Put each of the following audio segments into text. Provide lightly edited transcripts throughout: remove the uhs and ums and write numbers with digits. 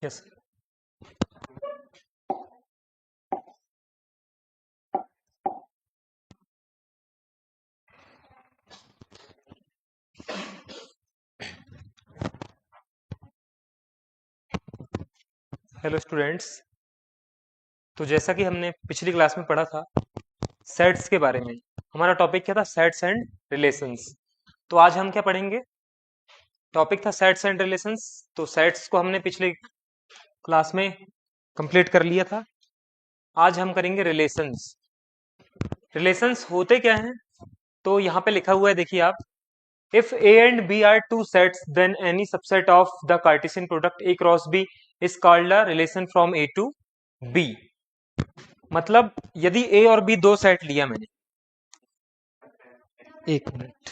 Yes. Hello students, तो जैसा कि हमने पिछली क्लास में पढ़ा था सेट्स के बारे में, हमारा टॉपिक क्या था? Sets and relations. तो आज हम क्या पढ़ेंगे? टॉपिक था सेट्स एंड रिलेशंस। तो सेट्स को हमने पिछले क्लास में कंप्लीट कर लिया था। आज हम करेंगे रिलेशंस। रिलेशंस होते क्या हैं? तो यहाँ पे लिखा हुआ है, देखिए आप, if A and B are two sets then any subset of the Cartesian product A cross B is called a relation from A to B. मतलब यदि ए और बी दो सेट लिया मैंने, एक मिनट,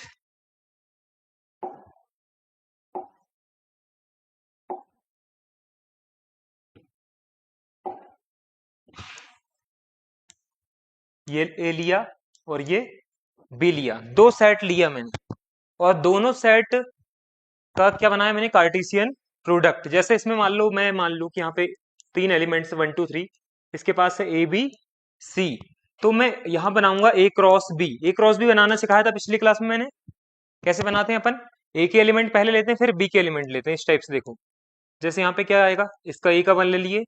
ये ए लिया और ये बी लिया, दो सेट लिया मैंने, और दोनों सेट का क्या बनाया मैंने? Cartesian product. जैसे इसमें मान लू कि यहाँ पे तीन एलिमेंट्स 1 2 3, इसके पास है ए बी सी। तो मैं यहाँ बनाऊंगा ए क्रॉस बी। ए क्रॉस बी बनाना सिखाया था पिछली क्लास में मैंने। कैसे बनाते हैं अपन? ए के एलिमेंट पहले लेते हैं, फिर बी के एलिमेंट लेते हैं, इस टाइप से। देखो, जैसे यहाँ पे क्या आएगा, इसका ए का वन ले लिए,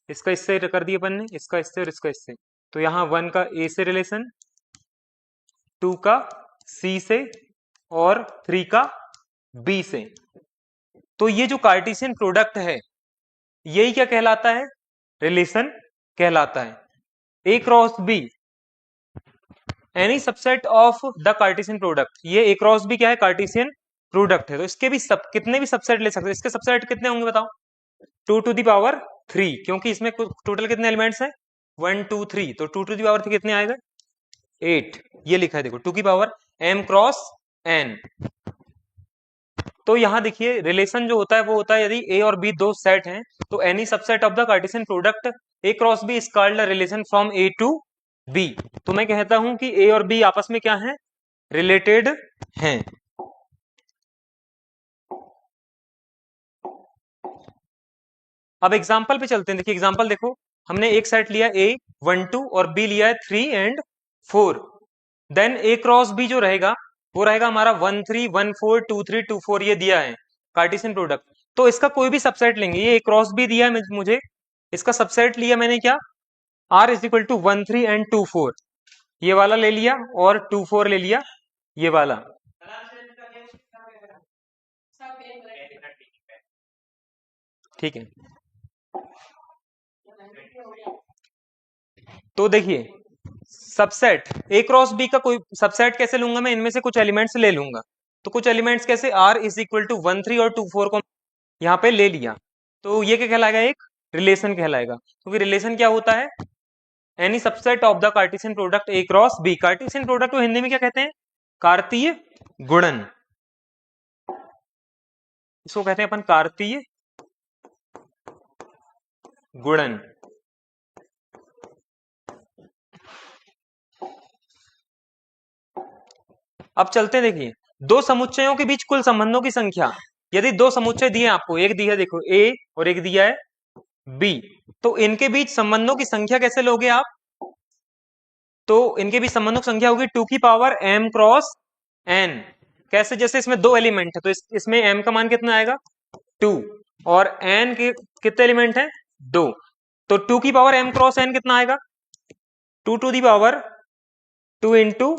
इसका इससे कर दिया अपन ने, इसका इससे और इसका इससे। तो यहाँ वन का ए से रिलेशन, टू का सी से, और थ्री का बी से। तो ये जो कार्टेशियन प्रोडक्ट है, यही क्या कहलाता है? रिलेशन कहलाता है। A cross B any subset of the Cartesian product. ये ए क्रॉस बी क्या है? कार्टेशियन प्रोडक्ट है। तो इसके भी कितने भी सबसेट ले सकते हैं। इसके सबसेट कितने होंगे बताओ? 2 टू दी पावर 3, क्योंकि इसमें टोटल कितने एलिमेंट्स हैं? 1 2 3। तो 2 टू दी पावर 3 कितने आएगा? 8। ये लिखा है देखो, 2 की पावर m क्रॉस n। तो यहां देखिए, रिलेशन जो होता है वो होता है यदि ए और बी दो सेट हैं, तो any subset of the Cartesian product A cross B is called relation from A to B. तो मैं कहता हूं कि ए और बी आपस में क्या है? रिलेटेड हैं। अब एग्जाम्पल पे चलते हैं। देखिए एग्जाम्पल देखो, हमने एक सेट लिया ए 1 2 और बी लिया है 3 and 4। Then A cross B जो रहेगा वो रहेगा हमारा 1 3 1 4 2 3 2 4। ये दिया है कार्टेशियन प्रोडक्ट। तो इसका कोई भी सबसेट लेंगे, ये ए क्रॉस बी दिया है मुझे, इसका सबसेट लिया मैंने क्या? R is equal to 1 3 and 2 4। ये वाला ले लिया और 2 4 ले लिया, ये वाला। ठीक है, तो देखिए सबसेट ए क्रॉस बी का कोई सबसेट कैसे लूंगा मैं? इनमें से कुछ एलिमेंट्स ले लूंगा। तो कुछ एलिमेंट्स कैसे? आर इज इक्वल टू 1 3 और 2 4 को यहाँ पे ले लिया। तो ये क्या कहलाएगा? एक रिलेशन कहलाएगा। क्योंकि रिलेशन क्या होता है? Any subset of the Cartesian product A cross B. Cartesian product को हिंदी में क्या कहते हैं? कार्तीय गुणन। इसको कहते हैं अपन कार्तीय गुणन। अब चलते हैं, देखिए दो समुच्चयों के बीच कुल संबंधों की संख्या। यदि दो समुच्चय दिए आपको, एक दिया है देखो ए और एक दिया है बी, तो इनके बीच संबंधों की संख्या कैसे लोगे आप? तो इनके बीच संबंधों की संख्या होगी 2 की पावर m क्रॉस n। कैसे? जैसे इसमें दो एलिमेंट है, तो इसमें m का मान कितना आएगा? 2। और n के कितने एलिमेंट हैं? 2। तो 2 की पावर m क्रॉस n कितना आएगा? 2 to the power 2 into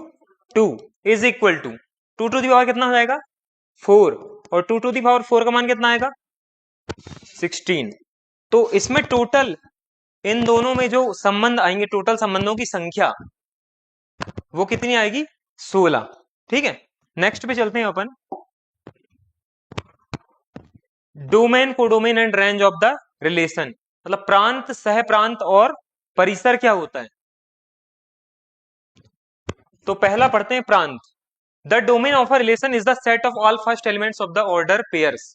2 is equal to 2 to the power कितना हो जाएगा? 4। और 2 टू दी पावर 4 का मान कितना आएगा? 16। तो इसमें टोटल इन दोनों में जो संबंध आएंगे, टोटल संबंधों की संख्या वो कितनी आएगी? 16। ठीक है, नेक्स्ट पे चलते हैं अपन। Domain, codomain and range of the relation. मतलब प्रांत, सह प्रांत और परिसर क्या होता है? तो पहला पढ़ते हैं प्रांत। The domain of a relation is the set of all first elements of the order pairs.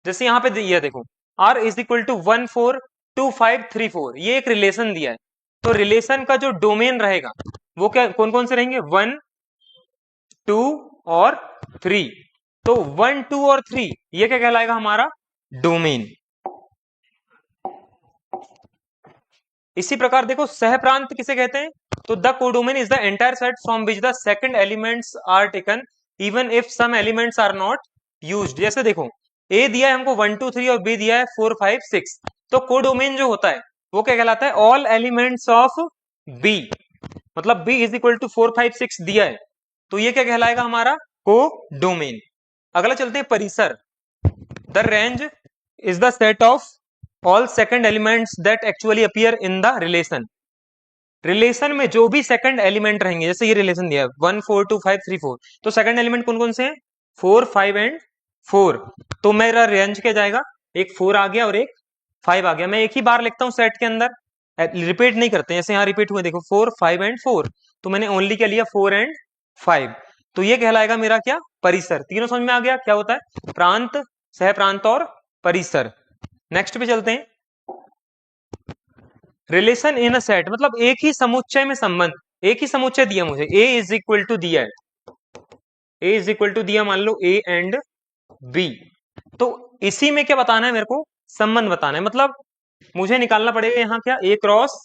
जैसे यहाँ पे दिया देखो r इज इक्वल टू 1 4 2 5 3 4, ये एक रिलेशन दिया है। तो रिलेशन का जो डोमेन रहेगा वो क्या कौन कौन से रहेंगे, 1 2 और 3। तो 1 2 और 3 ये क्या कहलाएगा हमारा डोमेन। इसी प्रकार देखो सहप्रांत किसे कहते हैं, तो the codomain is the entire set from which the second elements are taken even if some elements are not used. जैसे देखो ए दिया है हमको 1 2 3 और बी दिया है 4 5 6। तो कोडोमेन जो होता है वो क्या कहलाता है, ऑल एलिमेंट्स ऑफ बी। मतलब बी इज इक्वल टू 4 5 6 दिया है तो ये क्या कहलाएगा हमारा कोडोमेन। अगला चलते हैं परिसर। The range is the set of all second elements that actually appear in the relation. Relation में जो भी सेकंड एलिमेंट रहेंगे, जैसे ये रिलेशन दिया है 1 4 2 5 3 4, तो सेकंड एलिमेंट कौन कौन से हैं, 4 5 एंड 4। तो मेरा रेंज क्या जाएगा, एक 4 आ गया और एक 5 आ गया। मैं एक ही बार लिखता हूं सेट के अंदर, रिपीट नहीं करते। जैसे यहाँ रिपीट हुए देखो 4 5 एंड 4, तो मैंने ओनली क्या लिया 4 एंड 5। तो ये कहलाएगा मेरा क्या, परिसर। तीनों समझ में आ गया क्या होता है, प्रांत, सह प्रांत और परिसर। नेक्स्ट पे चलते हैं। रिलेशन इन अ सेट, मतलब एक ही समुच्चय में संबंध। एक ही समुच्चय दिया मुझे, ए इज इक्वल टू दिया है, ए इज इक्वल टू दिया मान लो ए एंड बी। तो इसी में क्या बताना है मेरे को, संबंध बताना है। मतलब मुझे निकालना पड़ेगा यहाँ क्या, ए क्रॉस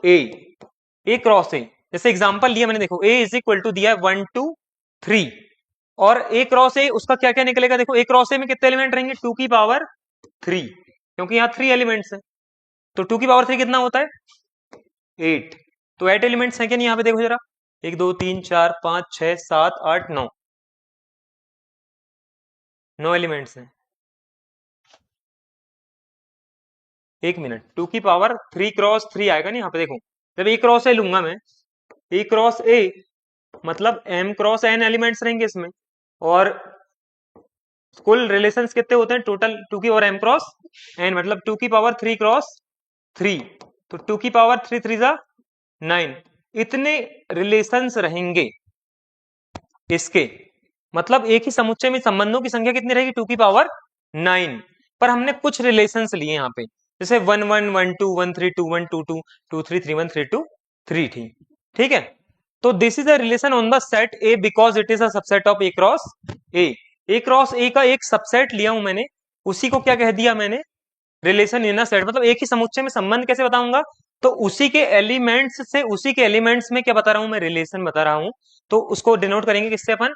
ए, ए क्रॉस ए। जैसे एग्जांपल लिया मैंने, देखो ए इज इक्वल टू दिया है 1 2 3 और ए क्रॉस ए, उसका क्या क्या निकलेगा। देखो ए क्रॉस ए में कितने एलिमेंट रहेंगे, 2 की पावर 3, क्योंकि यहाँ 3 एलिमेंट्स है। तो 2 की पावर 3 कितना होता है, 8। तो 8 एलिमेंट्स हैं क्या नहीं, यहाँ पे देखो जरा, 1 2 3 4 5 6 7 8 9, 9 एलिमेंट्स हैं। एक मिनट, 2 की पावर 3 क्रॉस 3 आएगा नहीं यहाँ पे, देखो जब ए क्रॉस ए लूंगा मैं, ए क्रॉस ए मतलब m क्रॉस n एलिमेंट्स रहेंगे इसमें। और कुल रिलेशंस कितने होते हैं टोटल, 2 की पावर m क्रॉस n, मतलब 2 की पावर 3 क्रॉस 3। तो 2 की पावर 3 3 जा 9, इतने रिलेशंस रहेंगे इसके। मतलब एक ही समुच्चय में संबंधों की संख्या कितनी रहेगी, 2 की पावर 9। पर हमने कुछ रिलेशंस लिए यहाँ पे, जैसे 1 1 1 2 1 3 2 1 2 2 2 3 3 1 3 2 3 थी। ठीक है, तो this is a relation on the set A because it is a subset of A cross A. A cross ए का एक सबसेट लिया हूं मैंने, उसी को क्या कह दिया मैंने, रिलेशन इन अ सेट। मतलब एक ही समुच्चय में संबंध कैसे बताऊंगा, तो उसी के एलिमेंट्स से, उसी के एलिमेंट्स में क्या बता रहा हूं मैं, रिलेशन बता रहा हूं। तो उसको डिनोट करेंगे किससे अपन,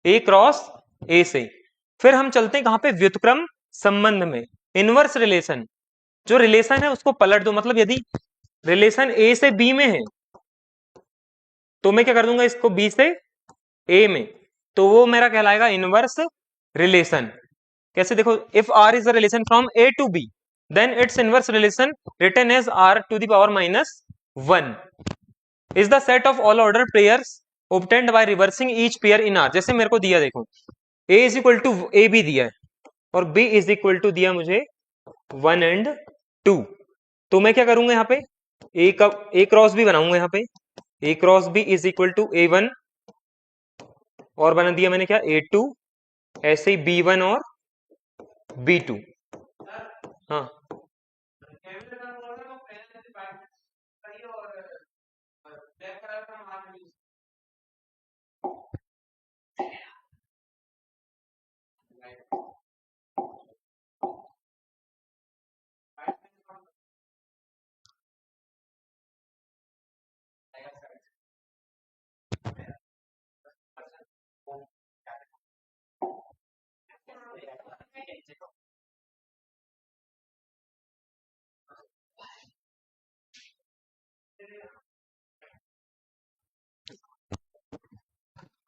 ए क्रॉस ए से। फिर हम चलते हैं कहां पे, व्युत्क्रम संबंध में, इनवर्स रिलेशन। जो रिलेशन है उसको पलट दो, मतलब यदि रिलेशन ए से बी में है तो मैं क्या कर दूंगा इसको बी से ए में, तो वो मेरा कहलाएगा इनवर्स रिलेशन। कैसे, देखो if R is the relation from A to B then its inverse relation written as R to the power -1 is the set of all order pairs obtained by reversing each pair in R। जैसे मेरे को दिया देखो a is equal to A B दिया है और b is equal to दिया मुझे 1 एंड 2। तो मैं क्या करूंगा यहाँ पे, a का a क्रॉस भी बनाऊंगा यहाँ पे, a cross b is equal to a1 और बना दिया मैंने क्या, a2, ऐसे ही b1 और b2। हाँ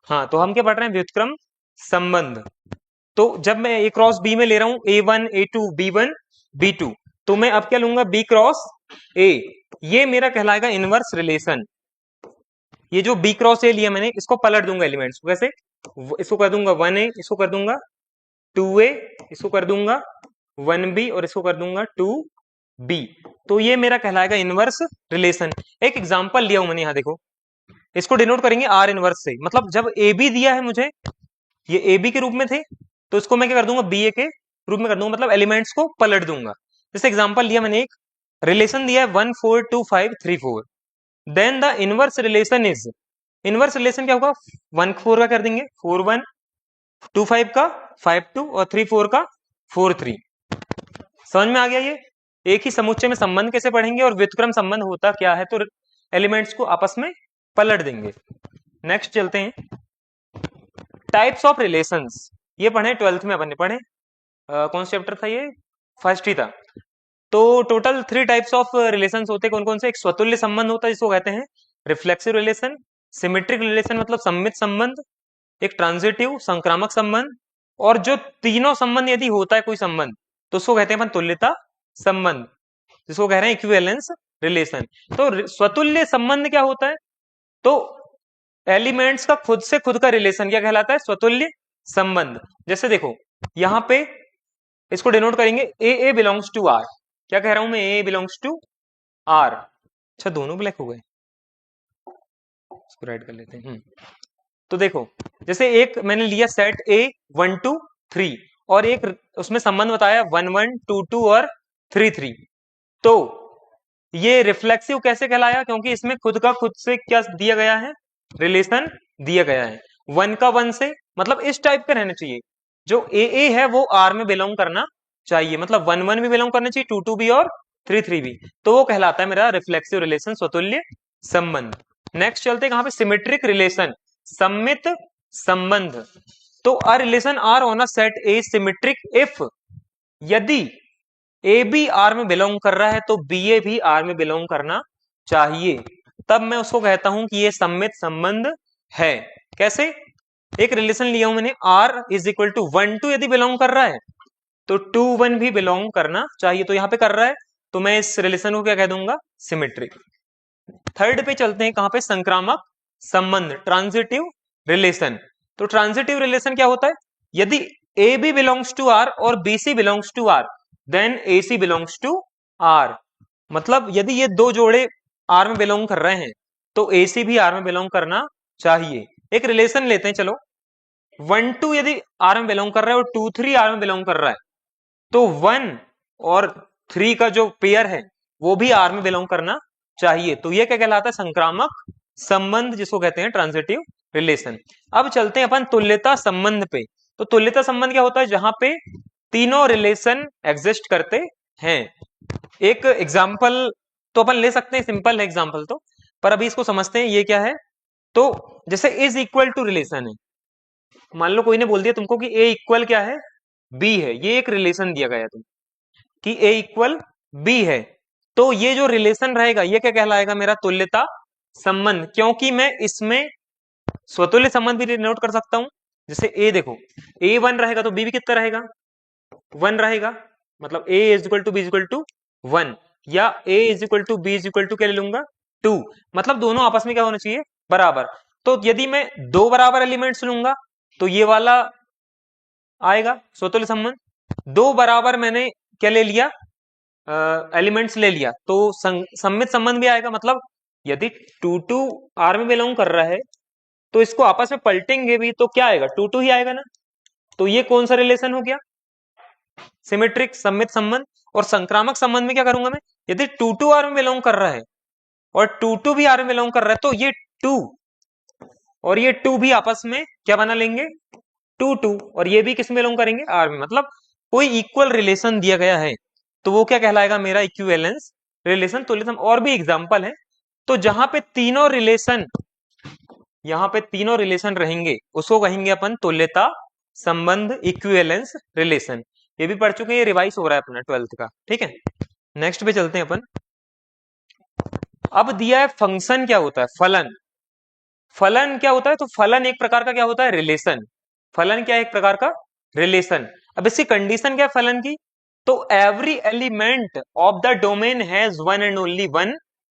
हाँ, तो हम क्या पढ़ रहे हैं, व्युत्क्रम संबंध। तो जब मैं ए क्रॉस बी में ले रहा हूं a1 a2 b1 b2, तो मैं अब क्या लूंगा b क्रॉस a, ये मेरा कहलाएगा इनवर्स रिलेशन। ये जो b क्रॉस a लिया मैंने, इसको पलट दूंगा एलिमेंट्स को, कैसे, इसको कर दूंगा 1a, इसको कर दूंगा 2a, इसको कर दूंगा 1b और इसको कर दूंगा 2b। तो ये मेरा कहलाएगा इनवर्स रिलेशन। एक एग्जांपल लिया हूं मैंने, यहां देखो इसको डिनोट करेंगे आर इनवर्स से। मतलब जब ए बी दिया है मुझे, ये ए बी के रूप में थे, तो इसको मैं क्या कर दूंगा, बी ए के रूप में कर दूंगा, मतलब एलिमेंट्स को पलट दूंगा। जैसे एग्जांपल लिया मैंने, एक रिलेशन दिया है 1 4 2 5 3 4, then the inverse relation is, inverse relation क्या होगा, 1 4 का कर देंगे 4 1, 2 5 का 5 2 और 3 4 का 4 3। समझ में आ गया ये? एक ही समुच्चय में संबंध कैसे पढ़ेंगे और व्युत्क्रम संबंध होता क्या है, तो एलिमेंट्स को आपस में पलट देंगे। नेक्स्ट चलते हैं, टाइप्स ऑफ रिलेशंस। ये पढ़े 12th में अपन ने पढ़े, कौन सा चैप्टर था ये, फर्स्ट ही था। तो टोटल 3 टाइप्स ऑफ रिलेशंस होते हैं, कौन कौन से? एक स्वतुल्य संबंध होता है जिसको कहते हैं रिफ्लेक्सिव रिलेशन, सिमेट्रिक रिलेशन मतलब सममित संबंध, एक ट्रांजिटिव संक्रामक संबंध, और जो तीनों संबंध यदि होता है कोई संबंध, तो उसको कहते हैं अपन तुल्यता संबंध, जिसको कह रहे हैं इक्विवेलेंस रिलेशन। तो स्वतुल्य संबंध क्या होता है, तो एलिमेंट्स का खुद से खुद का रिलेशन क्या कहलाता है, स्वतुल्य संबंध। जैसे देखो यहां पे इसको डिनोट करेंगे ए बिलोंग्स टू आर, क्या कह रहा हूं मैं, ए बिलोंग्स टू आर। अच्छा दोनों ब्लैक हो गए, इसको राइट कर लेते हैं। तो देखो जैसे एक मैंने लिया सेट ए 1 2 3, और एक उसमें संबंध बताया 1 1 2 2 और 3 3, तो ये रिफ्लेक्सिव कैसे कहलाया, क्योंकि इसमें खुद का खुद से क्या दिया गया है, रिलेशन दिया गया है। 1 का 1 से, मतलब इस टाइप का रहना चाहिए, जो ए है वो आर में बिलोंग करना चाहिए, मतलब 1 1 भी बिलोंग करना चाहिए, 2 2 भी और 3 3 भी, तो वो कहलाता है मेरा रिफ्लेक्सिव रिलेशन, स्वतुल्य संबंध। नेक्स्ट चलते हैं कहां पे, सिमेट्रिक रिलेशन, सममित संबंध। तो a relation R on a set A symmetric if, यदि ए बी आर में बिलोंग कर रहा है तो बी ए भी आर में बिलोंग करना चाहिए, तब मैं उसको कहता हूं कि ये सममित संबंध है। कैसे? एक रिलेशन लिया हूं मैंने, आर इज इक्वल टू 1 2 यदि बिलोंग कर रहा है तो 2 1 भी बिलोंग करना चाहिए, तो यहां पे कर रहा है, तो मैं इस रिलेशन को क्या कह दूंगा, सिमेट्रिक। थर्ड पे चलते हैं कहां पे, संक्रामक संबंध, ट्रांजिटिव रिलेशन। तो ट्रांजिटिव रिलेशन क्या होता है, यदि A B belongs to R और B C belongs to R, then A C belongs to R. मतलब यदि ये दो जोड़े आर में बिलोंग कर रहे हैं तो ए सी भी आर में बिलोंग करना चाहिए। एक रिलेशन लेते हैं चलो, 1 2 यदि आर में बिलोंग कर रहा है और 2 3 आर में बिलोंग कर रहा है, तो 1 और 3 का जो पेयर है वो भी आर में बिलोंग करना चाहिए, तो ये क्या कहलाता है, संक्रामक संबंध, जिसको कहते हैं ट्रांजिटिव रिलेशन। अब चलते हैं अपन तुल्यता संबंध पे। तो तुल्यता संबंध क्या होता है, जहां पे तीनों रिलेशन एग्जिस्ट करते हैं। एक एग्जाम्पल तो अपन ले सकते हैं, सिंपल है एग्जाम्पल तो, पर अभी इसको समझते हैं ये क्या है। तो जैसे इज इक्वल टू रिलेशन है, मान लो कोई ने बोल दिया तुमको कि ए इक्वल क्या है, बी है, ये एक रिलेशन दिया गया तुम कि ए इक्वल बी है, तो ये जो रिलेशन रहेगा ये क्या कहलाएगा, मेरा तुल्यता संबंध, क्योंकि मैं इसमें स्वतुल्य संबंध भी नोट कर सकता हूं। जैसे ए देखो, ए 1 रहेगा तो बी भी कितना रहेगा, 1 रहेगा, मतलब A is equal to B is equal to 1, या A is equal to B is equal to क्या ले लूंगा, 2, मतलब दोनों आपस में क्या होना चाहिए, बराबर। तो यदि मैं दो बराबर एलिमेंट्स लूंगा तो ये वाला आएगा स्वतुल्य संबंध, दो बराबर मैंने क्या ले लिया, एलिमेंट्स ले लिया, तो सममित संबंध भी आएगा। मतलब यदि 2 2 आर में बिलोंग कर रहा है तो इसको आपस में पलटेंगे भी तो क्या आएगा, 2 2 ही आएगा ना, तो ये कौन सा रिलेशन हो गया, सिमेट्रिक सममित संबंध। और संक्रामक संबंध में क्या करूंगा मैं, यदि 2 2 आर में बिलोंग कर रहा है और 2 2 भी आर में बिलोंग कर रहा है, तो ये 2 और ये 2 भी आपस में क्या बना लेंगे, 2 2, और ये भी किस में बिलोंग करेंगे, आर में। मतलब कोई इक्वल रिलेशन दिया गया है तो वो क्या कहलाएगा, मेरा इक्विवेलेंस रिलेशन, तुल्यता। और भी एग्जांपल है, तो जहां पे तीनों रिलेशन, यहां पे तीनों रिलेशन रहेंगे उसको कहेंगे अपन तुल्यता संबंध, इक्विवेलेंस रिलेशन। ये भी पढ़ चुके हैं, ये रिवाइज हो रहा है अपना 12th का, ठीक है। नेक्स्ट पे चलते हैं अपन। अब दिया है फंक्शन क्या होता है, फलन। फलन क्या होता है, तो फलन एक प्रकार का क्या होता है, रिलेशन। फलन क्या है, एक प्रकार का रिलेशन। अब इसकी कंडीशन क्या है फलन की, तो every element of the domain has one and only one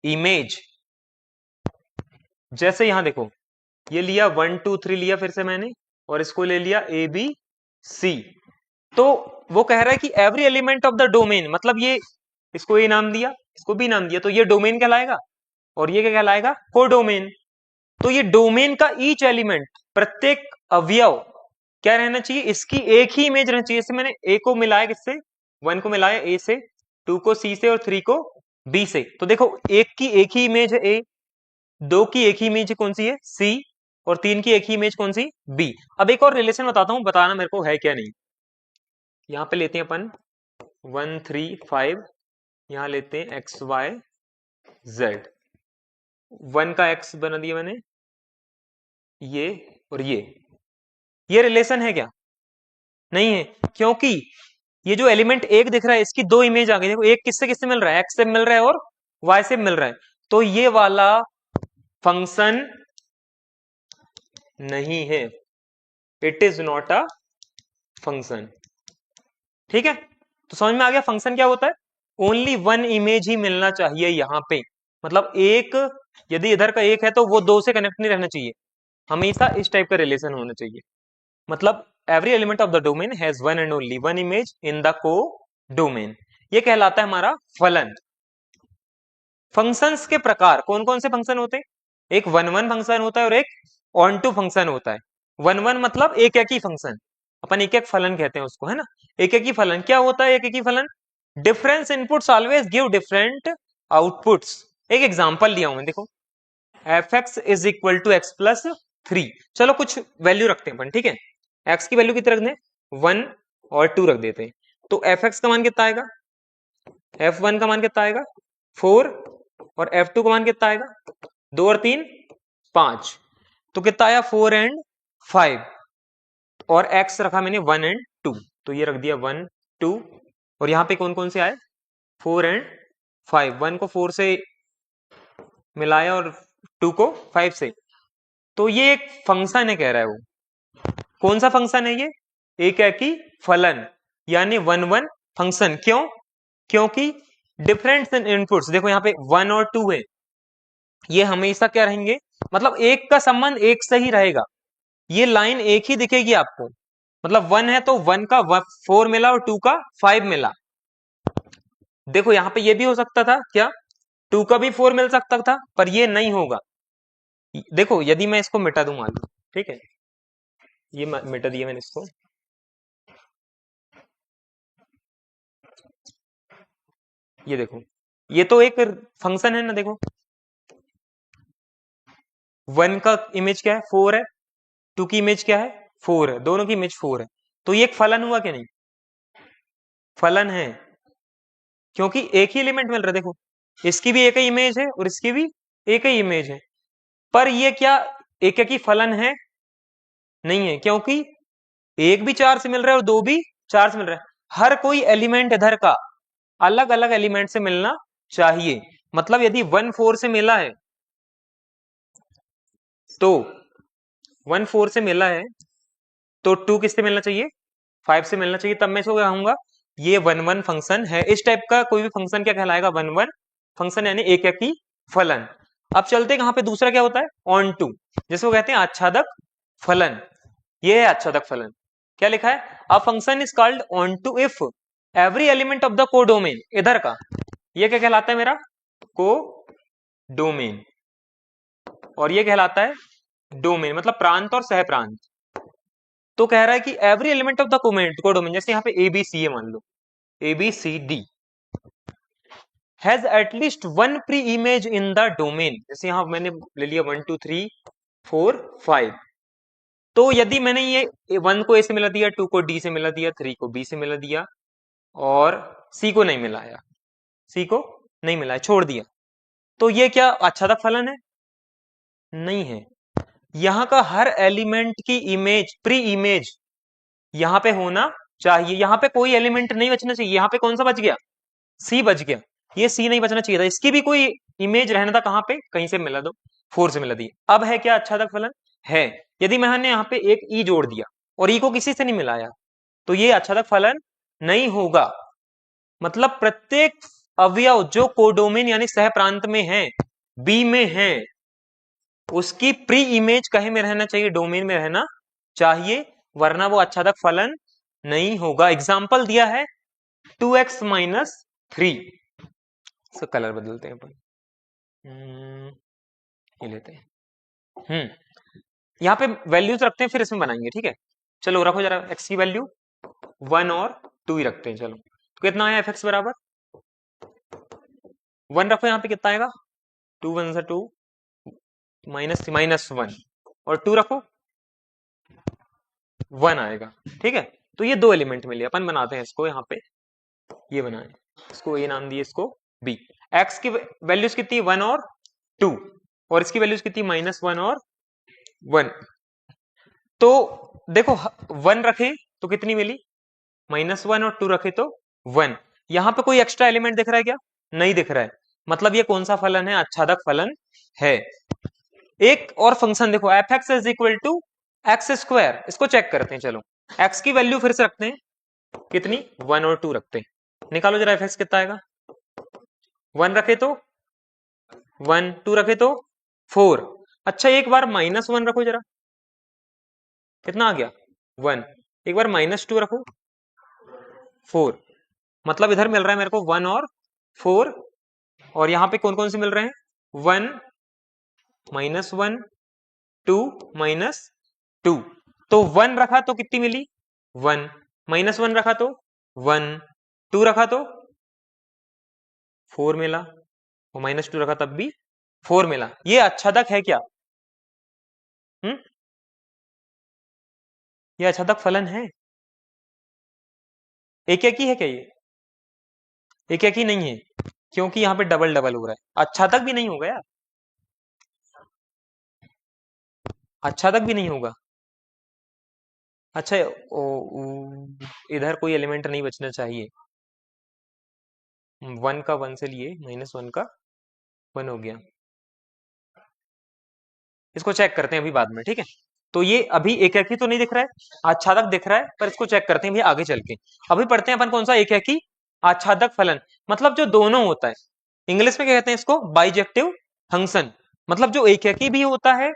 image. जैसे यहां देखो, ये लिया 1 2 3 लिया फिर से मैंने, और इसको ले लिया ए बी सी, तो वो कह रहा है कि every element of the domain, मतलब ये इसको ए नाम दिया, इसको बी नाम दिया, तो ये डोमेन कहलाएगा और ये क्या कहलाएगा, कोडोमेन। तो ये डोमेन का ईच एलिमेंट, प्रत्येक अवयव क्या रहना चाहिए, इसकी एक ही इमेज रहना चाहिए। जैसे मैंने ए को मिलाया किससे, 1 को मिलाया ए से, 2 को सी से और 3 को बी से। तो देखो एक की एक ही इमेज है ए, 2 की एक ही इमेज कौन सी है सी, और 3 की एक ही इमेज कौन सी बी। अब एक और रिलेशन बताता हूं, बताना मेरे को है क्या नहीं। यहां पे लेते हैं अपन 1 3 5, यहां लेते हैं एक्स वाई जेड, 1 का एक्स बना दिया मैंने, ये और ये रिलेशन है क्या, नहीं है, क्योंकि ये जो एलिमेंट एक दिख रहा है इसकी दो इमेज आ गई। देखो एक किससे किससे मिल रहा है, एक्स से मिल रहा है और वाई से मिल रहा है, तो ये वाला फंक्शन नहीं है, it is not a function. ठीक है, तो समझ में आ गया फंक्शन क्या होता है, ओनली वन इमेज ही मिलना चाहिए यहां पे। मतलब एक, यदि इधर का एक है तो वो दो से कनेक्ट नहीं रहना चाहिए, हमेशा इस टाइप का रिलेशन होना चाहिए। मतलब every element of the domain has one and only one image in the को डोमेन, ये कहलाता है हमारा फलन। फंक्शंस के प्रकार कौन कौन से फंक्शन होते हैं, एक वन वन फंक्शन होता है और एक ऑन टू फंक्शन होता है। वन वन मतलब एक एक ही फंक्शन, अपन एक एक फलन कहते हैं उसको, है ना। एक एक ही फलन क्या होता है, एक एक ही फलन, difference inputs always give different outputs. एक एग्जांपल लिया हूं मैं, देखो F X is equal to X plus 3, चलो कुछ वैल्यू रखते हैं अपन, ठीक है। एक्स की वैल्यू कितनी रख दें, 1 और 2 रख देते हैं, तो एफ एक्स का मान कितना आएगा, f1 का मान कितना आएगा 4, और f2 का मान कितना आएगा 2 और 3 5, तो कितना आया 4 एंड 5, और x रखा मैंने 1 एंड 2, तो ये रख दिया 1 2, और यहाँ पे कौन कौन से आए 4 एंड 5, 1 को 4 से मिलाया और 2 को 5 से, तो ये एक फंक्शन है कह रहा है वो। कौन सा फंक्शन है ये, एक है कि फलन, यानी वन वन फंक्शन। क्यों, क्योंकि डिफरेंट इनपुट्स, देखो यहाँ पे 1 और 2 है, ये हमेशा क्या रहेंगे, मतलब एक का संबंध एक से ही रहेगा, ये लाइन एक ही दिखेगी आपको। मतलब 1 है तो 1 का 4 मिला और 2 का 5 मिला। देखो यहाँ पे ये भी हो सकता था क्या, 2 का भी 4 मिल सकता था, पर ये नहीं होगा। देखो यदि मैं इसको मिटा दूं मान लो, ठीक है, ये मिटा दिया मैंने इसको, ये देखो ये तो एक फंक्शन है ना, देखो 1 का इमेज क्या है 4 है, 2 की इमेज क्या है 4 है, दोनों की इमेज 4 है, तो ये एक फलन हुआ क्या, नहीं फलन है, क्योंकि एक ही एलिमेंट मिल रहा है। देखो इसकी भी एक ही इमेज है और इसकी भी एक ही इमेज है, पर ये क्या एक एक ही फलन है, नहीं है, क्योंकि एक भी 4 से मिल रहा है और 2 भी 4 से मिल रहा है। हर कोई एलिमेंट इधर का अलग अलग एलिमेंट से मिलना चाहिए। मतलब यदि 1 4 से मिला है, तो 1 4 से मिला है तो 2 किससे मिलना चाहिए 5 से मिलना चाहिए, तब मैं इसको कहूंगा ये वन वन फंक्शन है। इस टाइप का कोई भी फंक्शन क्या कहलाएगा, वन वन फंक्शन, यानी एक एक ही फलन। अब चलते कहां पे, दूसरा क्या होता है ऑन टू, जिसको कहते हैं आच्छादक फलन। ये है आच्छादक फलन, क्या लिखा है, a function is called onto if every element of the codomain, इधर का ये क्या कहलाता है मेरा कोडोमेन, और ये कहलाता है डोमेन, मतलब प्रांत और सह प्रांत। तो कह रहा है कि every element of the codomain, जैसे यहाँ पे ए बी सी है, मान लो A B C D has at least one pre image in the domain, जैसे यहां मैंने ले लिया 1 2 3 4 5, तो यदि मैंने ये 1 को ए से मिला दिया, 2 को डी से मिला दिया, 3 को बी से मिला दिया, और सी को नहीं मिलाया, सी को नहीं मिलाया, छोड़ दिया, तो ये क्या आच्छादक फलन है, नहीं है। यहां का हर एलिमेंट की इमेज, प्री इमेज यहां पे होना चाहिए, यहां पे कोई एलिमेंट नहीं बचना चाहिए। यहां पे कौन सा बच गया, सी बच गया, ये सी नहीं बचना चाहिए था, इसकी भी कोई इमेज रहना था, कहां पे कहीं से मिला दो, 4 से मिला दी। अब है क्या आच्छादक फलन है, यदि मैंने यहाँ पे एक ई जोड़ दिया और ई को किसी से नहीं मिलाया, तो ये आच्छादक फलन नहीं होगा। मतलब प्रत्येक अवयव जो कोडोमेन यानी सह प्रांत में है, बी में है, उसकी प्री इमेज कहीं में रहना चाहिए, डोमेन में रहना चाहिए, वरना वो आच्छादक फलन नहीं होगा। एग्जाम्पल दिया है 2x माइनस 3, इसका कलर बदलते हैं अपन, ये लेते हैं यहाँ पे वैल्यूज रखते हैं फिर इसमें बनाएंगे, ठीक है। चलो रखो जरा एक्स की वैल्यू 1 और 2 ही रखते हैं। चलो तो कितना आया एफ एक्स बराबर 1 रखो, यहाँ पे कितना आएगा 2 1 से 2 -1 और 2 रखो 1 आएगा, ठीक है। तो ये दो एलिमेंट मिले, अपन बनाते हैं इसको यहाँ पे, ये बनाए, इसको ए नाम दिए, इसको बी। एक्स की वैल्यूज कितनी 1 और 2 और इसकी वैल्यूज कितनी -1 और 1। तो देखो 1 रखे तो कितनी मिली -1 और 2 रखे तो 1। यहां पे कोई एक्स्ट्रा एलिमेंट दिख रहा है क्या? नहीं दिख रहा है, मतलब ये कौन सा फलन है? आच्छादक फलन है। एक और फंक्शन देखो F X is equal to X square, इसको चेक करते हैं। चलो एक्स की वैल्यू फिर से रखते हैं, कितनी 1 और 2 रखते हैं। निकालो जरा एफ एक्स कितना आएगा, 1 रखे तो 1, 2 रखे तो 4। अच्छा एक बार -1 रखो जरा, कितना आ गया 1। एक बार -2 रखो 4, मतलब इधर मिल रहा है मेरे को 1 और 4, और यहाँ पे कौन कौन से मिल रहे हैं 1 -1 2 -2। तो 1 रखा तो कितनी मिली 1, -1 रखा तो 1, 2 रखा तो 4 मिला, और -2 रखा तब भी 4 मिला। ये आच्छादक है क्या? ये आच्छादक फलन है? एक ही है क्या ये? एक ही नहीं है, क्योंकि यहाँ पे डबल डबल हो रहा है। आच्छादक भी नहीं होगा यार, आच्छादक भी नहीं होगा। अच्छा इधर कोई एलिमेंट नहीं बचना चाहिए। 1 का 1 से लिए -1 का 1 हो गया, इसको चेक करते हैं अभी बाद में, ठीक है। तो ये अभी एक ही तो नहीं दिख रहा है, आच्छादक दिख रहा है, पर इसको चेक करते हैं भी आगे चल के। अभी पढ़ते हैं अपन कौन सा एक ही आच्छादक फलन, मतलब जो दोनों होता है। इंग्लिश में क्या कहते हैं इसको? Bijective function. मतलब जो एक ही भी होता है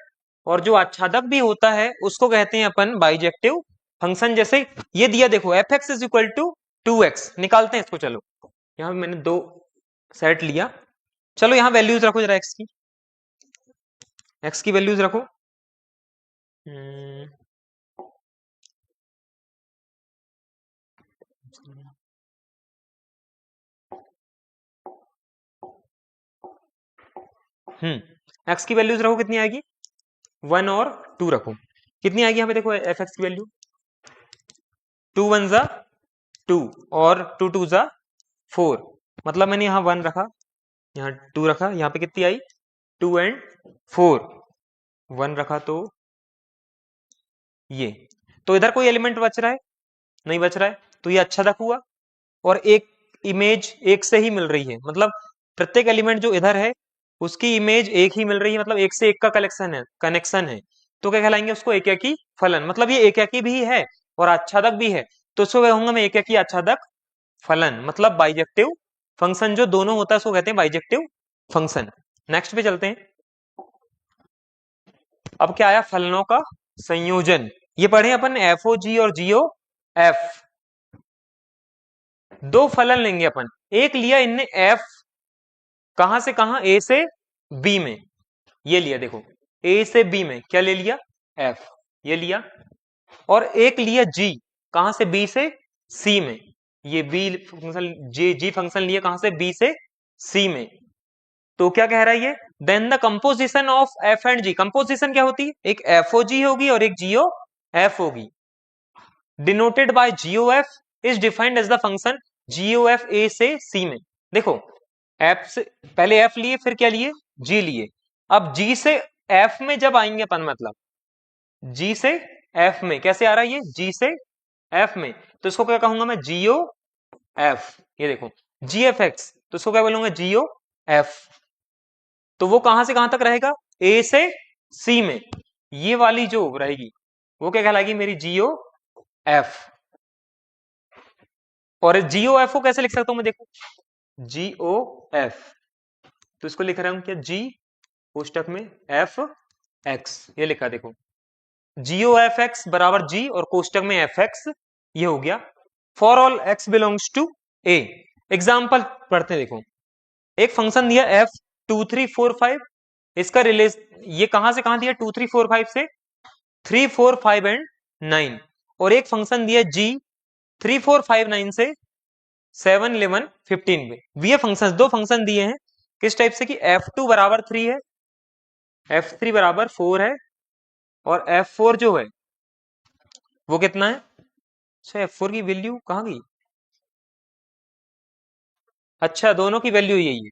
और जो आच्छादक भी होता है उसको कहते हैं अपन बाइजेक्टिव फंक्शन। जैसे ये दिया देखो F X is equal to 2x, निकालते हैं इसको। चलो यहाँ पे मैंने दो सेट लिया, चलो यहाँ वैल्यूज रखो जरा एक्स की वैल्यूज रखो। एक्स की वैल्यूज रखो, कितनी आएगी 1 और 2 रखो, कितनी आएगी यहाँ पे देखो एफ एक्स की वैल्यू 2 1 जा 2 और 2 2 जा 4। मतलब मैंने यहाँ 1 रखा, यहाँ 2 रखा, यहाँ पे कितनी आई 2 एंड 4। 1 रखा तो ये, तो इधर कोई एलिमेंट बच रहा है? नहीं बच रहा है, तो ये आच्छादक हुआ। और एक इमेज एक से ही मिल रही है, मतलब प्रत्येक एलिमेंट जो इधर है उसकी इमेज एक ही मिल रही है, मतलब एक से एक का कनेक्शन है। तो क्या कहलाएंगे उसको? एक ही फलन। मतलब ये एक ही भी है और आच्छादक भी है, तो उसको कहूंगा मैं एक ही आच्छादक फलन, मतलब बाइजेक्टिव फंक्शन। जो दोनों होता है उसको कहते हैं बाइजेक्टिव फंक्शन। नेक्स्ट पे चलते हैं। अब क्या आया? फलनों का संयोजन। ये पढ़े अपन एफ ओ जी और जीओ एफ। दो फलन लेंगे अपन, एक लिया इनने एफ, कहां से कहां? ए से बी में। ये लिया देखो ए से बी में, क्या ले लिया? एफ, ये लिया। और एक लिया जी, कहां से? बी से सी में। ये बी फंक्शन, जी फंक्शन लिया कहां से? बी से सी में। तो क्या कह रहा है ये? Then the composition of F and G. Composition क्या होती है? एक एफ ओ जी होगी और एक जीओ एफ होगी। Denoted by G O F is defined as the function G O F A से सी में। देखो एफ से पहले एफ लिए, फिर क्या लिए? जी लिए। अब जी से एफ में जब आएंगे अपन, मतलब जी से एफ में कैसे आ रहा है ये? जी से एफ में, तो इसको क्या कहूंगा मैं? जीओ एफ। ये देखो जी एफ एक्स, तो इसको क्या बोलूंगा? जीओ एफ। तो वो कहां से कहां तक रहेगा? ए से सी में। ये वाली जो रहेगी वो क्या कहलाएगी? मेरी जीओ एफ। और जीओ एफ को कैसे लिख सकता हूं मैं? देखो जीओ एफ, तो इसको लिख रहा हूं क्या? जी कोष्टक में एफ एक्स, ये लिखा देखो जीओ एफ एक्स बराबर जी और कोष्टक में एफ एक्स, ये हो गया। For all X belongs to A. Example पढ़ते देखो, एक फंक्शन दिया एफ 2 3 4 5, इसका रिलेशन ये कहां से कहां दिया, 2 3 4 5 से 3 4 5 एंड 9, और एक फंक्शन दिया जी 3 4 5 9 से 7 11 15 में। ये फंक्शन, दो फंक्शन दिए हैं किस टाइप से कि f2 बराबर 3 है, f3 बराबर 4 है, और f4 जो है वो कितना है। अच्छा f4 की वैल्यू कहाँ गई, अच्छा दोनों की वैल्यू यही है,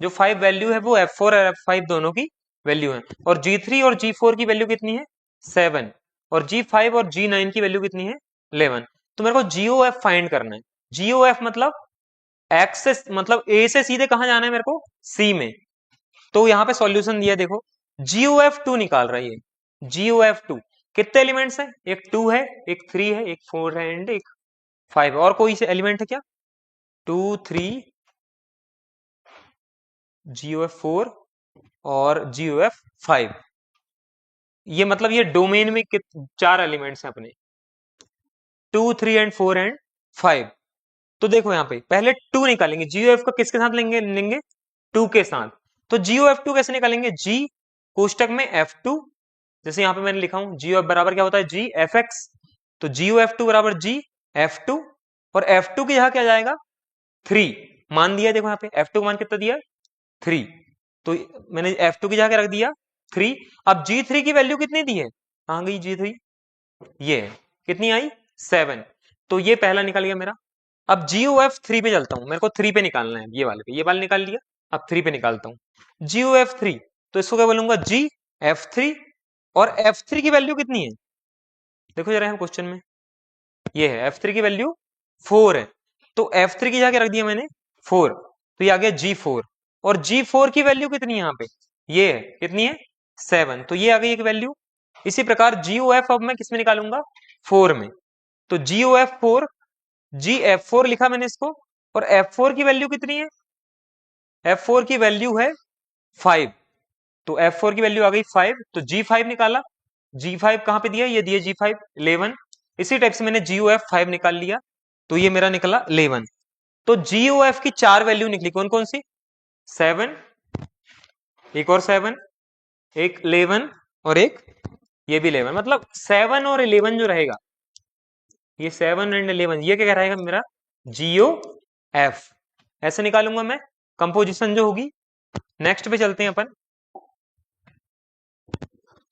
जो 5 वैल्यू है वो f4 और f5 दोनों की वैल्यू है, और g3 और g4 की वैल्यू कितनी है 7, और g5 और g9 की वैल्यू कितनी है 11। तो मेरे को GOF फाइंड करना है। GOF मतलब x से, मतलब a से सीधे कहां जाना है मेरे को, c में। तो यहाँ पे सॉल्यूशन दिया देखो, GOF2 निकाल रही है। GOF2 कितने एलिमेंट्स हैं, एक 2 है, एक 3 है, एक 4 है एंड एक 5 है, और कोई से एलिमेंट है क्या, 2 3 GOF4 और GOF5। ये मतलब ये डोमेन में चार एलिमेंट्स हैं अपने, 2 3 एंड 4 एंड 5। तो देखो यहाँ पे पहले 2 निकालेंगे, GOF का किसके साथ लेंगे, लेंगे 2 के साथ। तो GOF2 कैसे निकालेंगे, G कोष्टक में F2, जैसे यहाँ पे मैंने लिखा हूं GOF बराबर क्या होता है G FX, तो GOF2 बराबर G F2, और F2 की जगह क्या जाएगा 3 मान दिया, देखो यहाँ पे F2 मान कितना दिया 3, तो मैंने F2 की जगह रख दिया 3। अब G3 की वैल्यू कितनी दी है, कहां गई G3, ये है, कितनी आई 7, तो ये पहला निकल गया मेरा। अब GOF3 पे चलता हूं, मेरे को 3 पे निकालना है, ये वाले पे, ये वाले निकाल लिया, अब 3 पे निकालता हूं GOF3, तो इसको क्या बोलूंगा GF3, और F3 की वैल्यू कितनी है, देखो जरा हम क्वेश्चन में, ये है F3 की वैल्यू 4 है, तो F3 की जगह रख दिया मैंने 4, तो ये आ गया G4, और G4 की वैल्यू कितनी है यहाँ पे, ये है कितनी है 7, तो ये आ गई एक वैल्यू। इसी प्रकार GOF अब मैं किसमें निकालूंगा 4 में, तो GOF4 GF4 लिखा मैंने इसको, और F4 की वैल्यू कितनी है, F4 की वैल्यू है 5, तो F4 की वैल्यू आ गई 5, तो G5 निकाला, G5 कहां पे दिया, ये दिया G5 11। इसी टाइप से मैंने GOF5 निकाल लिया, तो ये मेरा निकला 11। तो GOF की चार वैल्यू निकली, कौन कौन सी, 7, एक और 7, एक 11, और एक ये भी 11, मतलब 7 और 11 जो रहेगा, ये 7 एंड 11, ये क्या रहेगा मेरा GOF, ऐसे निकालूंगा मैं कंपोजिशन जो होगी। नेक्स्ट पे चलते हैं अपन,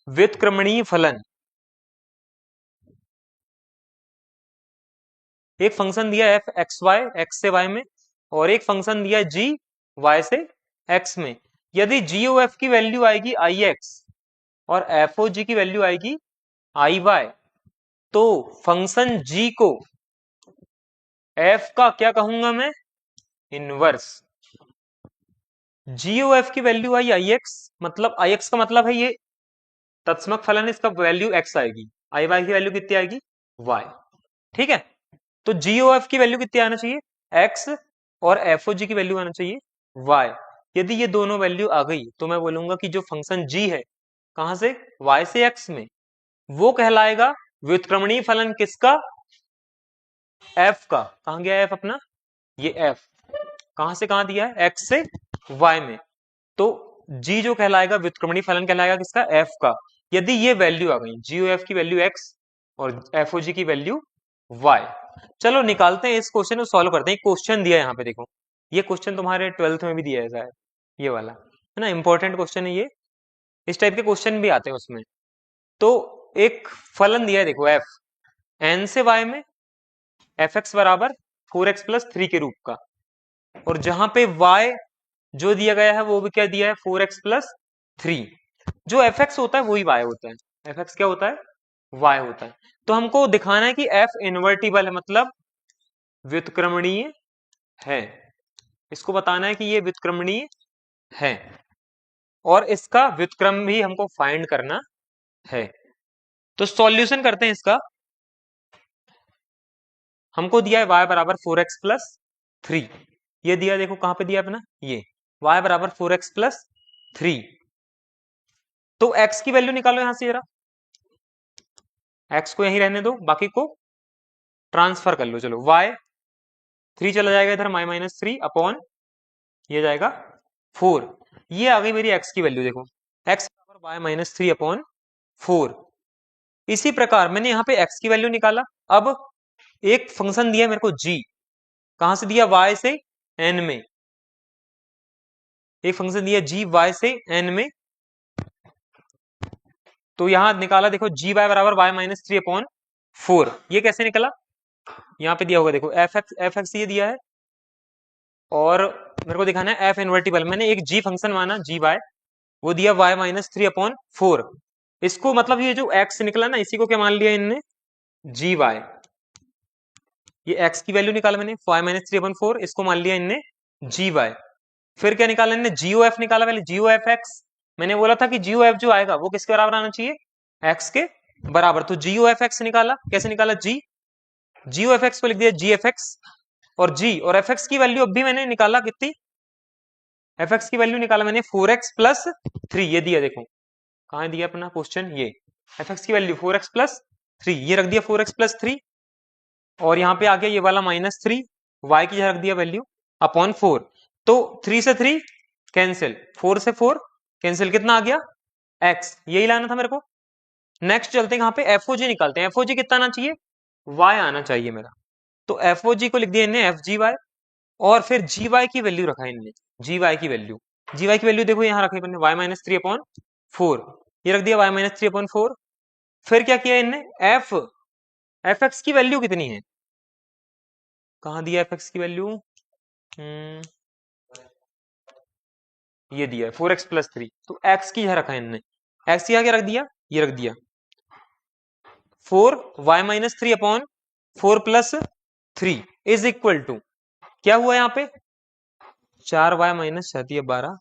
व्युत्क्रमणीय फलन। एक फंक्शन दिया है fxy, x से y में, और एक फंक्शन दिया है g y से x में। यदि GOF की वैल्यू आएगी ix और FOG की वैल्यू आएगी IY, तो फंक्शन g को f का क्या कहूंगा मैं, इनवर्स। GOF की वैल्यू आई ix, मतलब ix का मतलब है ये तत्समक फलन है, इसका वैल्यू x आएगी, IY की वैल्यू कितनी आएगी y, ठीक है। तो GOF की वैल्यू कितनी आना चाहिए x, और FOG की वैल्यू आना चाहिए y। यदि ये दोनों वैल्यू आ गई तो मैं बोलूंगा कि जो फंक्शन g है कहां से, y से x में, वो कहलाएगा व्युत्क्रमणीय फलन किसका, f का। कहां गया f अपना, ये f कहां से कहां दिया है, x से y में, तो g जो कहलाएगा व्युत्क्रमणीय फलन कहलाएगा किसका, f का। यदि ये वैल्यू आ गई, GOF की वैल्यू x और FOG की वैल्यू y। चलो निकालते हैं इस क्वेश्चन को, सॉल्व करते हैं। क्वेश्चन दिया है यहाँ पे देखो, ये क्वेश्चन तुम्हारे 12th में भी दिया है शायद, ये वाला है ना, इंपॉर्टेंट क्वेश्चन है ये, इस टाइप के क्वेश्चन भी आते हैं उसमें। तो एक फलन दिया है देखो f n से y में fx बराबर 4x प्लस 3 के रूप का, और जहां पे y जो दिया गया है वो भी क्या दिया है 4x प्लस 3, जो fx होता है वही y होता है, fx क्या होता है y होता है। तो हमको दिखाना है कि f इन्वर्टिबल है, मतलब व्युत्क्रमणीय है, इसको बताना है कि ये व्युत्क्रमणीय है, और इसका व्युत्क्रम भी हमको फाइंड करना है। तो सॉल्यूशन करते हैं इसका। हमको दिया है y बराबर 4x प्लस 3, ये दिया देखो कहां पे दिया अपना, ये y बराबर 4x प्लस 3, तो x की वैल्यू निकालो यहां से जरा, x को यहीं रहने दो, बाकी को ट्रांसफर कर लो। चलो y 3 चला जाएगा इधर, y माइनस 3 अपॉन ये जाएगा 4, ये आ गई मेरी x की वैल्यू देखो, एक्स बराबर वाई माइनस 3/4। इसी प्रकार मैंने यहाँ पे x की वैल्यू निकाला। अब एक फंक्शन दिया मेरे को g, कहां से दिया, y से n में। एक फंक्शन दिया g y से n में, तो यहां निकाला देखो जी वाई बराबर वाई माइनस 3/4। ये कैसे निकला, यहाँ पे दिया होगा देखो एफ एक्स ये दिया है, और मेरे को दिखाना है एफ इनवर्टिबल। मैंने एक जी फंक्शन माना जी वाई, वो दिया वाई माइनस 3/4। इसको मतलब ये जो एक्स निकला ना, इसी को क्या मान लिया इनने, जी वाई। ये एक्स की वैल्यू निकाला मैंने वाई माइनस 3/4, इसको मान लिया इनने जी वाई। फिर क्या निकाला इनने, जीओ एफ निकाला पहले, जीओ एफ एक्स। मैंने बोला था कि जीओ एफ जो आएगा वो किसके बराबर आना चाहिए, एक्स के बराबर। तो जीओ एफ एक्स निकाला, कैसे निकाला, जी जीओ एफ एक्स को लिख दिया जी एफ एक्स, और जी और एफ एक्स की वैल्यू अभी मैंने निकाला कितनी, एफ एक्स की वैल्यू निकाला मैंने 4x+3। ये दिया देखो, कहां दिया अपना क्वेश्चन, ये एफ एक्स की वैल्यू 4x+3, ये रख दिया 4x+3। और यहाँ पे आ गया ये वाला -3, y की रख दिया वैल्यू अपॉन 4। तो 3 से 3 कैंसिल, 4 से 4 कैंसिल, कितना आ गया x, यही लाना था मेरे को। नेक्स्ट चलते हैं कहां पे, एफओजी निकालते हैं। एफओजी कितना आना चाहिए, y आना चाहिए मेरा। तो एफओजी को लिख दिया इनने एफ जी वाई, और फिर जी वाई की वैल्यू रखा इनने, जी वाई की वैल्यू, जी वाई की वैल्यू देखो यहाँ रखी मैंने वाई माइनस 3/4, ये रख दिया वाई माइनस 3/4। फिर क्या किया इनने, एफ एफ एक्स की वैल्यू कितनी है, कहां दिया एफ एक्स की वैल्यू, ये दिया है 4x+3। तो x की यहां रखा है इनने, x की आगे रख दिया, ये रख दिया 4y-3/4 इज इक्वल टू, क्या हुआ यहाँ पे 4y माइनस 12,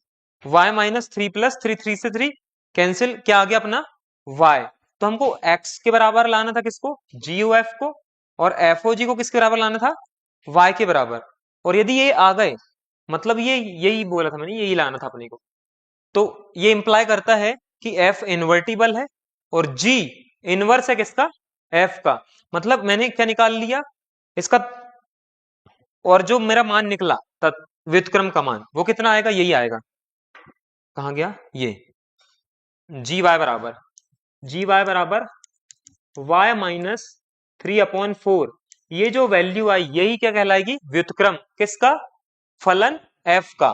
y-3+3, 3 से 3 कैंसिल, क्या आ गया अपना y। तो हमको x के बराबर लाना था किसको, GOF को, और FOG को किसके बराबर लाना था, y के बराबर। और यदि ये आ गए, मतलब ये यही बोला था मैंने, यही लाना था अपने को। तो ये इंप्लाई करता है कि f इन्वर्टिबल है, और g इनवर्स है किसका, f का। मतलब मैंने क्या निकाल लिया इसका, और जो मेरा मान निकला व्युत्क्रम का मान वो कितना आएगा, यही आएगा, कहां गया ये, जी वाई बराबर y माइनस 3/4। ये जो वैल्यू आई यही क्या कहलाएगी, व्युत्क्रम किसका, फलन f का।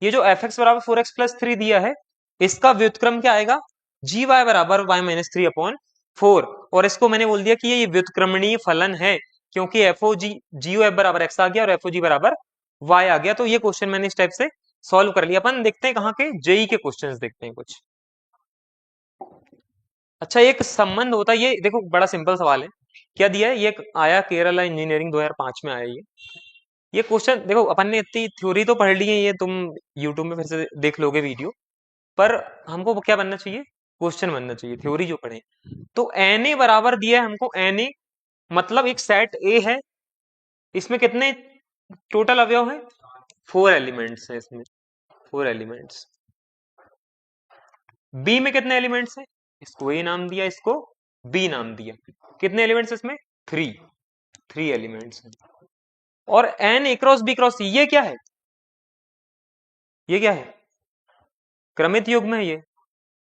ये जो एफ एक्स बराबर 4x+3 दिया है, इसका व्युत्क्रम क्या आएगा, जी वाई बराबर y माइनस 3/4। और इसको मैंने बोल दिया कि ये व्युत्क्रमणीय फलन है, क्योंकि एफ ओ जी जीओ एफ बराबर एक्स आ गया और एफ ओ जी बराबर वाई आ गया। तो ये क्वेश्चन मैंने इस टाइप से सॉल्व कर लिया। अपन देखते हैं कहाँ के, जेई के क्वेश्चंस देखते हैं कुछ। अच्छा, एक संबंध होता है, ये देखो बड़ा सिंपल सवाल है, क्या दिया है, ये आया केरला इंजीनियरिंग 2005 में आया ये क्वेश्चन। देखो अपन ने इतनी थ्योरी तो पढ़ ली है, ये तुम यूट्यूब में फिर से देख लोगे वीडियो, पर हमको क्या बनना चाहिए, क्वेश्चन बनना चाहिए, थ्योरी जो पढ़े। तो एन ए बराबर दिया है हमको, एन ए मतलब एक सेट ए है, इसमें कितने टोटल अवयव है, 4 एलिमेंट्स है इसमें, 4 एलिमेंट्स। बी में कितने एलिमेंट्स है, इसको ए नाम दिया, इसको बी नाम दिया। कितने एलिमेंट्स इसमें, 3 एलिमेंट्स हैं। और N A cross B cross C, ये क्या है, ये क्या है, क्रमित युग्म है ये।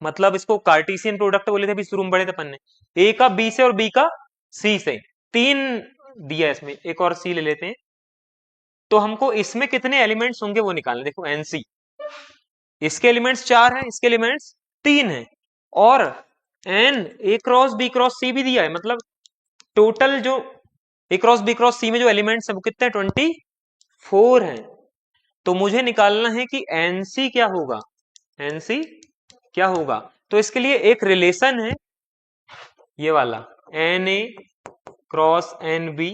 मतलब इसको कार्टेशियन प्रोडक्ट बोले थे अभी शुरू में, बड़े थे अपन ने, ए का बी से और बी का सी से, 3 दिया है इसमें, एक और सी ले लेते हैं। तो हमको इसमें कितने एलिमेंट्स होंगे वो निकालना। देखो एनसी, इसके एलिमेंट्स 4 हैं, इसके एलिमेंट्स 3 हैं, और N A cross B cross C भी दिया है। मतलब टोटल जो A cross B cross C में जो एलिमेंट्स हैं वो कितने, 24 हैं। तो मुझे निकालना है कि एनसी क्या होगा, एनसी क्या होगा। तो इसके लिए एक रिलेशन है ये वाला, N A cross N B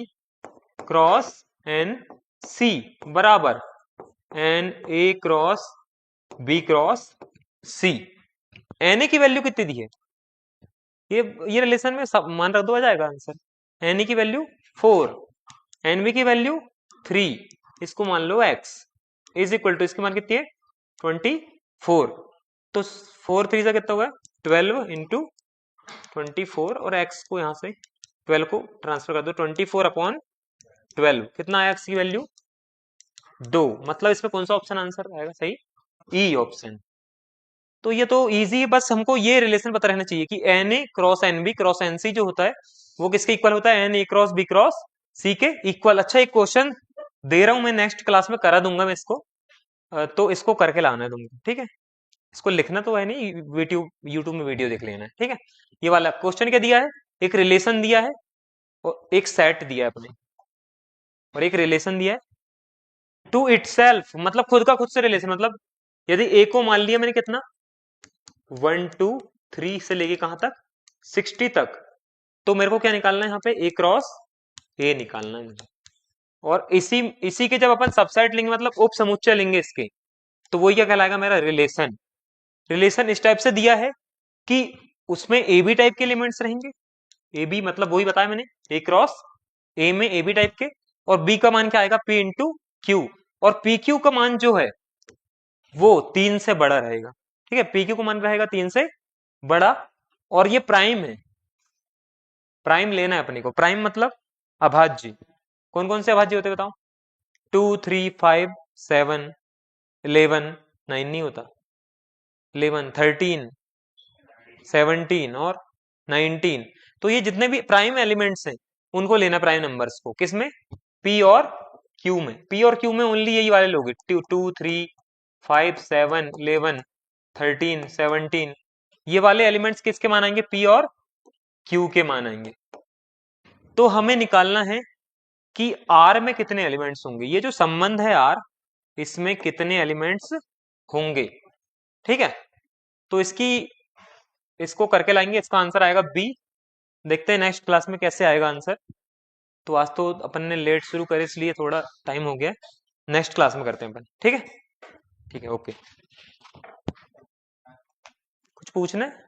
cross N C बराबर N A cross B cross C. N A की वैल्यू कितनी दी है, ये रिलेशन में सब मान रख दो, आ जाएगा आंसर। एन ए की वैल्यू 4, एन बी की वैल्यू 3, इसको मान लो x इज इक्वल टू, इसकी मान कितनी है 24। तो 4 3 से कितना होगा 12 इंटू 24, और x को यहां से 12 को ट्रांसफर कर दो, 24/12 कितना आया x की वैल्यू 2। मतलब इसमें कौन सा ऑप्शन आंसर आएगा सही, ई ऑप्शन। तो ये तो इजी है, बस हमको ये रिलेशन पता रहना चाहिए कि N A cross N B cross N C जो होता है वो किसके इक्वल होता है, N A cross B cross C के इक्वल। अच्छा एक क्वेश्चन दे रहा हूं मैं, नेक्स्ट क्लास में करा दूंगा मैं इसको, तो इसको करके लाना है तुमको, ठीक है। इसको लिखना तो है नहीं, यूट्यूब यूट्यूब में वीडियो देख लेना है, ठीक है। ये वाला क्वेश्चन क्या दिया है, एक रिलेशन दिया है और एक सेट दिया है अपने, और एक रिलेशन दिया है टू इटसेल्फ, मतलब खुद का खुद से रिलेशन, मतलब यदि ए को मान लिया मैंने कितना 1 2 3 से लेके कहां तक 60 तक, तो मेरे को क्या निकालना है यहाँ पे ए क्रॉस ए निकालना है मुझे। और इसी इसी के जब अपन सबसेट लेंगे मतलब उप समुच्चय लेंगे इसके, तो वही क्या कहलाएगा मेरा रिलेशन। रिलेशन इस टाइप से दिया है कि उसमें ए बी टाइप के एलिमेंट्स रहेंगे, ए बी मतलब वही बताया मैंने, ए क्रॉस ए में ए बी टाइप के, और बी का मान क्या आएगा पी इंटू क्यू, और पी क्यू का मान जो है वो 3 से बड़ा रहेगा, ठीक है। पी क्यू का मान रहेगा 3 से बड़ा, और ये प्राइम है, प्राइम लेना है अपने को। प्राइम मतलब अभाज्य। कौन कौन से अभाज्य होते हैं बताओ, 2 3 5 7 11, 9 नहीं होता, 11 13 17 और 19, तो ये जितने भी प्राइम एलिमेंट्स हैं उनको लेना, प्राइम नंबर्स को किसमें, पी और क्यू में। पी और क्यू में ओनली यही वाले लोग, 2 3 5 7 11 13 17, ये वाले एलिमेंट्स किसके मान आएंगे, पी और क्यू के मान आएंगे। तो हमें निकालना है कि आर में कितने एलिमेंट्स होंगे, ये जो संबंध है आर, इसमें कितने एलिमेंट्स होंगे, ठीक है। तो इसको करके लाएंगे, इसका आंसर आएगा बी। देखते हैं नेक्स्ट क्लास में कैसे आएगा आंसर। तो आज तो अपन ने लेट शुरू करे इसलिए थोड़ा टाइम हो गया, नेक्स्ट क्लास में करते हैं अपन, ठीक है। ठीक है, ओके। कुछ पूछना है?